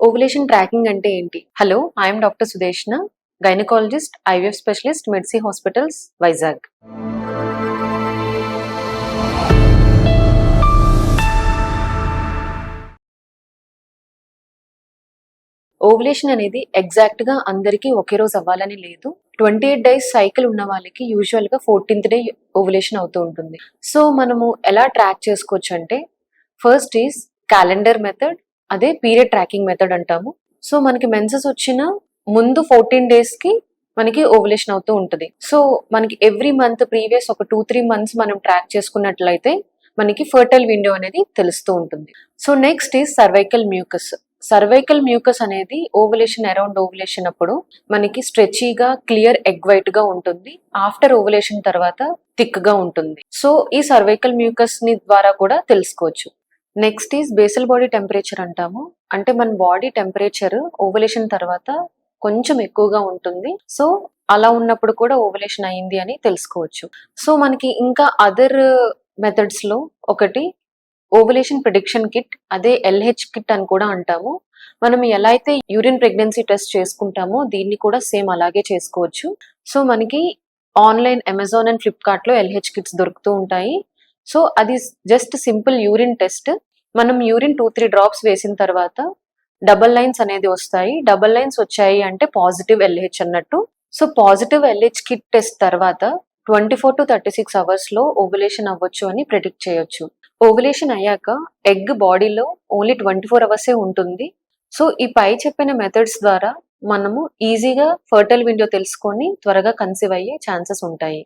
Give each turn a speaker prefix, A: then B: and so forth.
A: Ovulation tracking అంటే ఏంటి? Hello, I'm doctor Sudeshna, gynaecologist, IVF specialist, Medsy hospitals, Vizag. Ovulation అనేది exact గా అందరికీ ఒకే రోజు అవ్వాలని లేదు. 28 డేస్ సైకిల్ ఉన్న వాళ్ళకి యూజువల్ గా 14th డే ఓవులేషన్ అవుతూ ఉంటుంది. సో మనము ఎలా ట్రాక్ చేసుకోవచ్చు అంటే, ఫస్ట్ ఈజ్ క్యాలెండర్ మెథడ్, అదే పీరియడ్ ట్రాకింగ్ మెథడ్ అంటాము. సో మనకి మెన్సెస్ వచ్చిన ముందు 14 డేస్ కి మనకి ఓవులేషన్ అవుతూ ఉంటుంది. సో మనకి ఎవ్రీ మంత్ ప్రీవియస్ ఒక 2-3 మంత్స్ మనం ట్రాక్ చేసుకున్నట్లయితే మనకి ఫర్టైల్ విండో అనేది తెలుస్తూ ఉంటుంది. So next is cervical mucus. Cervical mucus అనేది ఓవులేషన్ అరౌండ్ ఓవులేషన్ అప్పుడు మనకి స్ట్రెచీగా క్లియర్ ఎగ్ వైట్ గా ఉంటుంది. ఆఫ్టర్ ఓవులేషన్ తర్వాత థిక్ గా ఉంటుంది. సో ఈ సర్వైకల్ మ్యూకస్ ని ద్వారా కూడా తెలుసుకోవచ్చు. Next is basal body temperature అంటాము. అంటే మన బాడీ టెంపరేచర్ ఓవులేషన్ తర్వాత కొంచెం ఎక్కువగా ఉంటుంది. సో అలా ఉన్నప్పుడు కూడా ఓవులేషన్ అయింది అని తెలుసుకోవచ్చు. సో మనకి ఇంకా అదర్ మెథడ్స్ లో ఒకటి ఓవులేషన్ ప్రిడిక్షన్ కిట్, అదే ఎల్హెచ్ కిట్ అని కూడా అంటాము. మనం ఎలా అయితే యూరిన్ ప్రెగ్నెన్సీ టెస్ట్ చేసుకుంటామో దీన్ని కూడా సేమ్ అలాగే చేసుకోవచ్చు. సో మనకి ఆన్లైన్ అమెజాన్ అండ్ ఫ్లిప్కార్ట్ లో ఎల్హెచ్ కిట్స్ దొరుకుతూ ఉంటాయి. సో అది జస్ట్ సింపుల్ యూరిన్ టెస్ట్. మనం యూరిన్ 2-3 డ్రాప్స్ వేసిన తర్వాత డబల్ లైన్స్ అనేది వస్తాయి. డబల్ లైన్స్ వచ్చాయి అంటే పాజిటివ్ ఎల్హెచ్ అన్నట్టు. So positive LH kit test తర్వాత 24 to 36 అవర్స్ లో ఓవులేషన్ అవ్వచ్చు అని ప్రిడిక్ట్ చేయొచ్చు. ఓవులేషన్ అయ్యాక ఎగ్ బాడీలో ఓన్లీ 24 అవర్సే ఉంటుంది. సో ఈ పై చెప్పిన మెథడ్స్ ద్వారా మనము ఈజీగా ఫర్టైల్ విండో తెలుసుకొని త్వరగా కన్సీవ్ అయ్యే ఛాన్సెస్ ఉంటాయి.